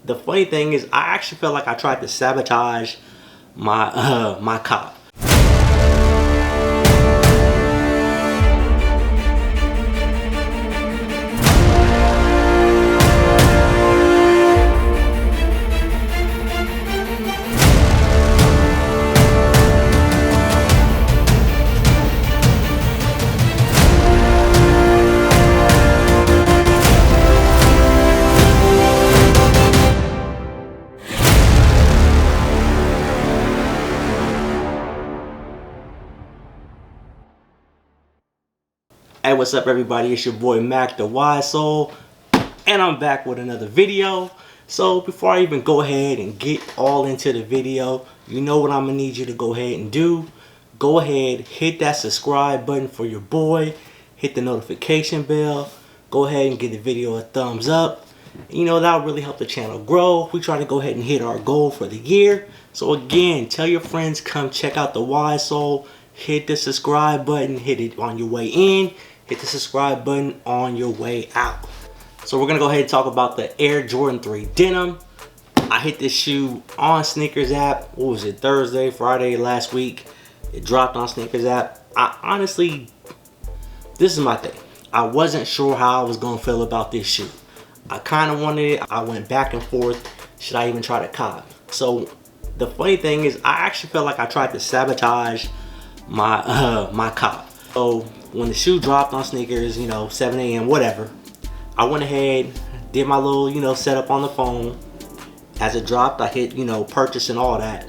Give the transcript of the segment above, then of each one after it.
the funny thing is, I actually felt like I tried to sabotage my cop. Hey, what's up everybody? It's your boy Mac, TheWiseSole, and I'm back with another video. So before I even go ahead and get all into the video, you know what I'm gonna need you to go ahead and do. Go ahead, hit that subscribe button for your boy, hit the notification bell, go ahead and give the video a thumbs up. You know, that'll really help the channel grow. We try to go ahead and hit our goal for the year. So again, tell your friends, come check out TheWiseSole. Hit the subscribe button, hit it on your way in, hit the subscribe button on your way out. So we're gonna go ahead and talk about the Air Jordan 3 Denim. I hit this shoe on Sneakers app. What was it, Thursday, Friday last week? It dropped on Sneakers app. I honestly, this is my thing. I wasn't sure how I was gonna feel about this shoe. I kind of wanted it. I went back and forth. Should I even try to cop? So the funny thing is, I actually felt like I tried to sabotage my cop. So when the shoe dropped on Sneakers, you know, 7 a.m. whatever, I went ahead, did my little, you know, setup on the phone. As it dropped, I hit, you know, purchase and all that.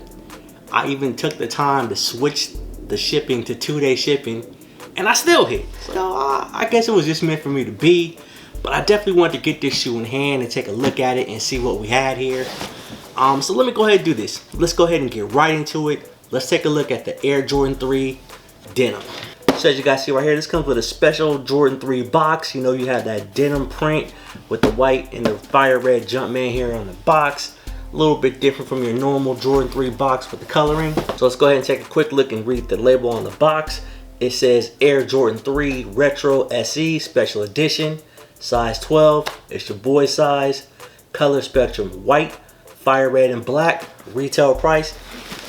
I even took the time to switch the shipping to 2-day shipping, and I still hit. So I guess it was just meant for me to be. But I definitely wanted to get this shoe in hand and take a look at it and see what we had here. So let me go ahead and do this. Let's go ahead and get right into it. Let's take a look at the Air Jordan 3 Denim. So as you guys see right here, this comes with a special Jordan 3 box. You know, you have that denim print with the white and the fire red Jumpman here on the box. A little bit different from your normal Jordan 3 box with the coloring. So let's go ahead and take a quick look and read the label on the box. It says Air Jordan 3 Retro SE Special Edition, size 12. It's your boy size. Color spectrum white, fire red, and black. Retail price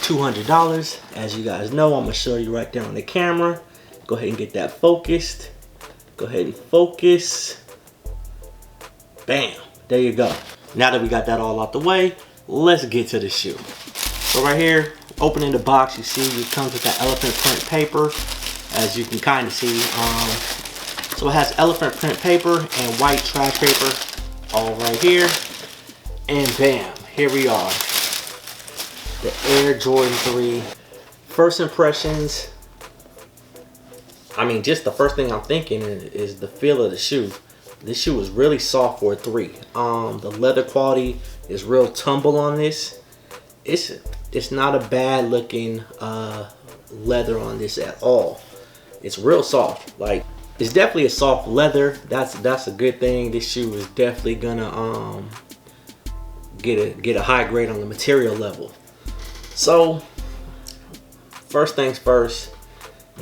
$200. As you guys know, I'm gonna show you right there on the camera. Go ahead and get that focused. Go ahead and focus. Bam, there you go. Now that we got that all out the way, let's get to the shoe. So right here, opening the box, you see it comes with that elephant print paper, as you can kind of see. So it has elephant print paper and white trash paper all right here. And bam, here we are. The Air Jordan 3. First impressions, I mean, just the first thing I'm thinking is the feel of the shoe. This shoe is really soft for a 3. The leather quality is real tumble on this. It's not a bad looking leather on this at all. It's real soft. Like, it's definitely a soft leather. That's a good thing. This shoe is definitely gonna get a high grade on the material level. So first things first,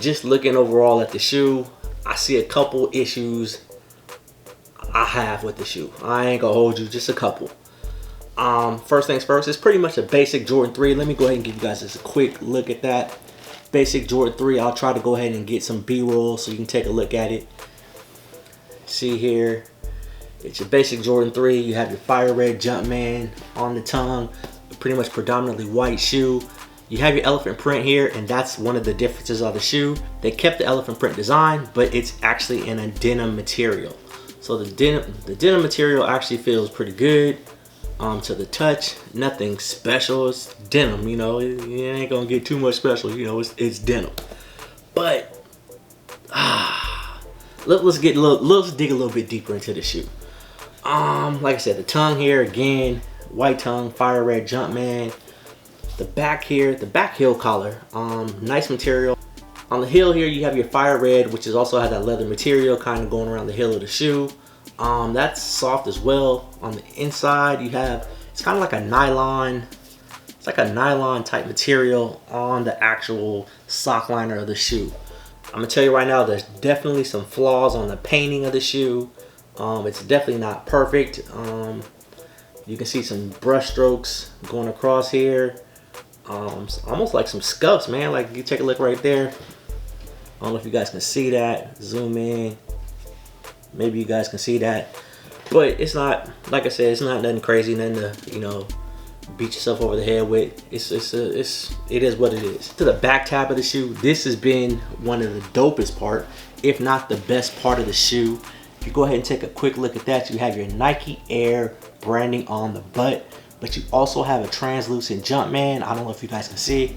just looking overall at the shoe, I see a couple issues I have with the shoe. I ain't gonna hold you, just a couple. First things first, it's pretty much a basic Jordan 3. Let me go ahead and give you guys just a quick look at that. Basic Jordan 3. I'll try to go ahead and get some B-roll so you can take a look at it. See here, it's your basic Jordan 3. You have your fire red Jumpman on the tongue, pretty much predominantly white shoe. You have your elephant print here, and that's one of the differences of the shoe. They kept the elephant print design, but it's actually in a denim material. So the denim material actually feels pretty good to the touch. Nothing special. It's denim, you know. It ain't gonna get too much special, you know. It's denim. But let's dig a little bit deeper into the shoe. Like I said, the tongue here again, white tongue, fire red Jumpman. The back here, the back heel collar, nice material. On the heel here, you have your fire red, which is also has that leather material kind of going around the heel of the shoe. That's soft as well. On the inside, you have, it's kind of like a nylon. It's like a nylon type material on the actual sock liner of the shoe. I'm gonna tell you right now, there's definitely some flaws on the painting of the shoe. It's definitely not perfect. You can see some brush strokes going across here. Almost like some scuffs, man. Like, you take a look right there. I don't know if you guys can see that. Zoom in. Maybe you guys can see that. But it's not, like I said, it's not nothing crazy, nothing to, you know, beat yourself over the head with. It is what it is. To the back tab of the shoe, this has been one of the dopest part, if not the best part of the shoe. If you go ahead and take a quick look at that, you have your Nike Air branding on the butt, but you also have a translucent Jumpman. I don't know if you guys can see.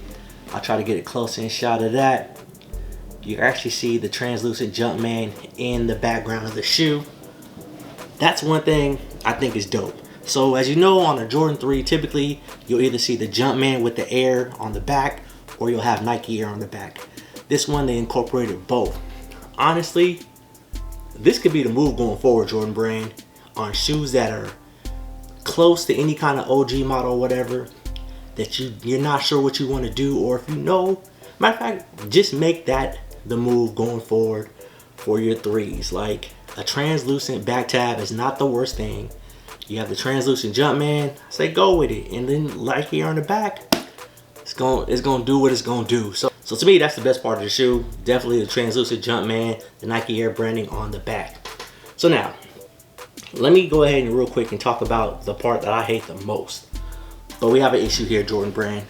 I'll try to get a close in shot of that. You actually see the translucent Jumpman in the background of the shoe. That's one thing I think is dope. So as you know, on a Jordan 3, typically you'll either see the Jumpman with the Air on the back, or you'll have Nike Air on the back. This one, they incorporated both. Honestly, this could be the move going forward, Jordan brand, on shoes that are close to any kind of OG model or whatever, that you're not sure what you want to do, or if you know, matter of fact, just make that the move going forward for your threes. Like, a translucent back tab is not the worst thing. You have the translucent Jumpman, say go with it, and then like here on the back, it's gonna do what it's gonna do. So to me, that's the best part of the shoe. Definitely the translucent Jumpman, the Nike Air branding on the back. So now, let me go ahead and real quick and talk about the part that I hate the most. But we have an issue here, Jordan brand.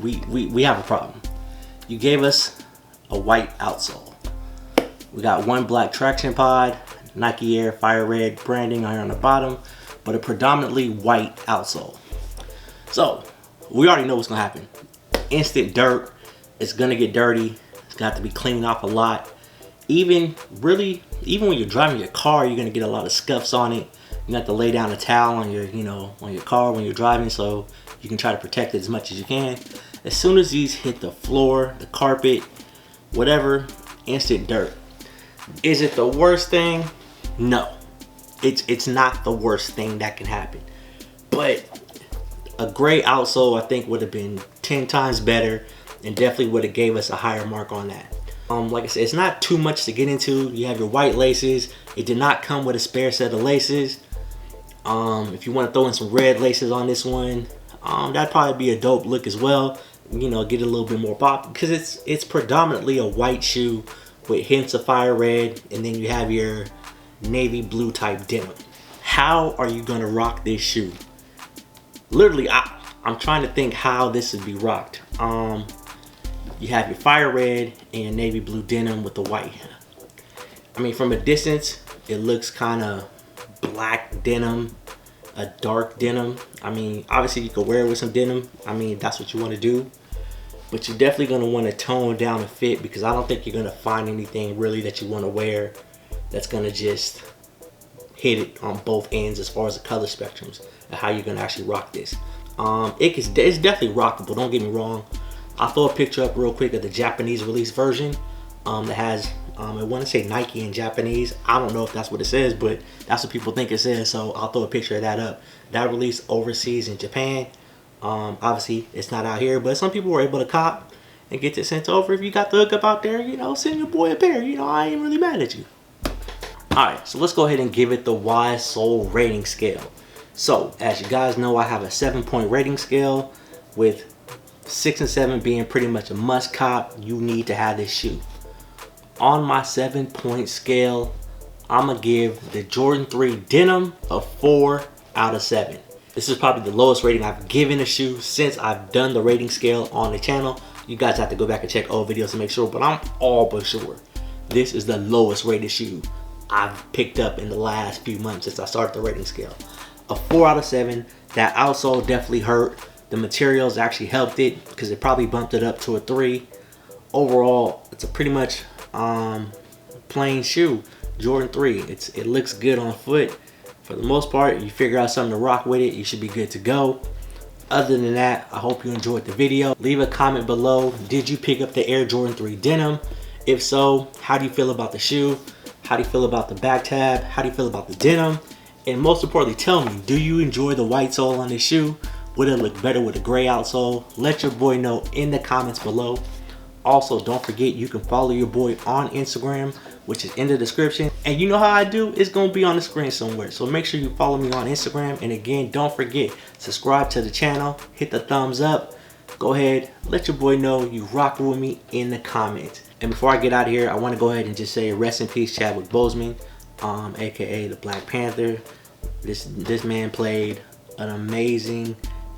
We have a problem. You gave us a white outsole. We got one black traction pod, Nike Air fire red branding here on the bottom, but a predominantly white outsole. So we already know what's gonna happen. Instant dirt. It's gonna get dirty. It's got to be cleaned off a lot. Even when you're driving your car, you're gonna get a lot of scuffs on it. You have to lay down a towel on your, on your car when you're driving, so you can try to protect it as much as you can. As soon as these hit the floor, the carpet, whatever, instant dirt. Is it the worst thing? No. It's not the worst thing that can happen. But a gray outsole, I think, would have been 10 times better, and definitely would have gave us a higher mark on that. Like I said, it's not too much to get into. You have your white laces. It did not come with a spare set of laces. If you want to throw in some red laces on this one, that'd probably be a dope look as well. Get a little bit more pop, because it's predominantly a white shoe with hints of fire red, and then you have your navy blue type denim. How are you gonna rock this shoe? Literally, I'm trying to think how this would be rocked. You have your fire red and your navy blue denim with the white. I mean, from a distance, it looks kind of black denim, a dark denim. I mean, obviously you could wear it with some denim. I mean, that's what you want to do. But you're definitely going to want to tone down the fit, because I don't think you're going to find anything really that you want to wear that's going to just hit it on both ends as far as the color spectrums and how you're going to actually rock this. It's definitely rockable, don't get me wrong. I'll throw a picture up real quick of the Japanese release version that has, I want to say Nike in Japanese. I don't know if that's what it says, but that's what people think it says, so I'll throw a picture of that up. That released overseas in Japan. Obviously, it's not out here, but some people were able to cop and get it sent over. If you got the hookup out there, send your boy a pair. I ain't really mad at you. Alright, so let's go ahead and give it the TheWiseSole rating scale. So, as you guys know, I have a 7-point rating scale, with 6 and 7 being pretty much a must cop. You need to have this shoe. On my 7-point scale, I'm going to give the Jordan 3 Denim a 4 out of 7. This is probably the lowest rating I've given a shoe since I've done the rating scale on the channel. You guys have to go back and check old videos to make sure, but I'm all but sure this is the lowest rated shoe I've picked up in the last few months since I started the rating scale. A 4 out of 7. That outsole definitely hurt. The materials actually helped it, because it probably bumped it up to a 3. Overall, it's a pretty much plain shoe. Jordan 3. It looks good on foot. For the most part, you figure out something to rock with it, you should be good to go. Other than that, I hope you enjoyed the video. Leave a comment below. Did you pick up the Air Jordan 3 Denim? If so, how do you feel about the shoe? How do you feel about the back tab? How do you feel about the denim? And most importantly, tell me, do you enjoy the white sole on this shoe? Would it look better with a gray outsole? Let your boy know in the comments below. Also, don't forget, you can follow your boy on Instagram which is in the description. And you know how I do, it's gonna be on the screen somewhere. So make sure you follow me on Instagram. And again, don't forget, subscribe to the channel, hit the thumbs up. Go ahead, let your boy know you rock with me in the comments. And before I get out of here, I want to go ahead and just say rest in peace, Chadwick Boseman, aka the Black Panther. This man played an amazing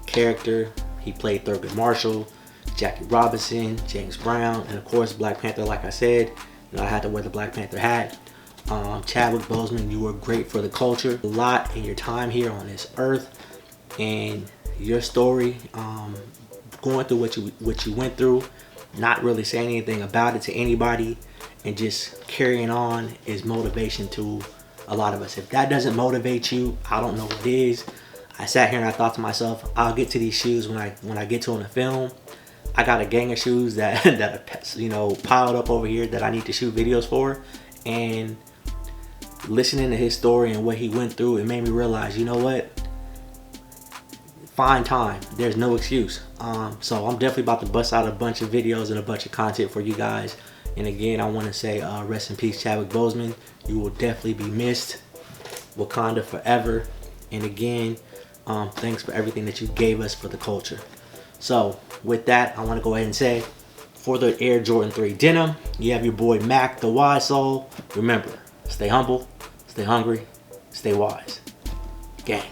character. He played Thurgood Marshall, Jackie Robinson, James Brown, and of course Black Panther. Like I said, I had to wear the Black Panther hat. Chadwick Boseman, you were great for the culture. A lot in your time here on this earth, and your story, going through what you went through, not really saying anything about it to anybody, and just carrying on is motivation to a lot of us. If that doesn't motivate you, I don't know what is. I sat here and I thought to myself, I'll get to these shoes when I get to them to film. I got a gang of shoes that are piled up over here that I need to shoot videos for. And listening to his story and what he went through, it made me realize, you know what? Find time. There's no excuse. So I'm definitely about to bust out a bunch of videos and a bunch of content for you guys. And again, I want to say rest in peace, Chadwick Boseman. You will definitely be missed. Wakanda forever. And again, thanks for everything that you gave us for the culture. So with that, I want to go ahead and say, for the Air Jordan 3 Denim, you have your boy Mac, TheWiseSole. Remember, stay humble, stay hungry, stay wise. Gang.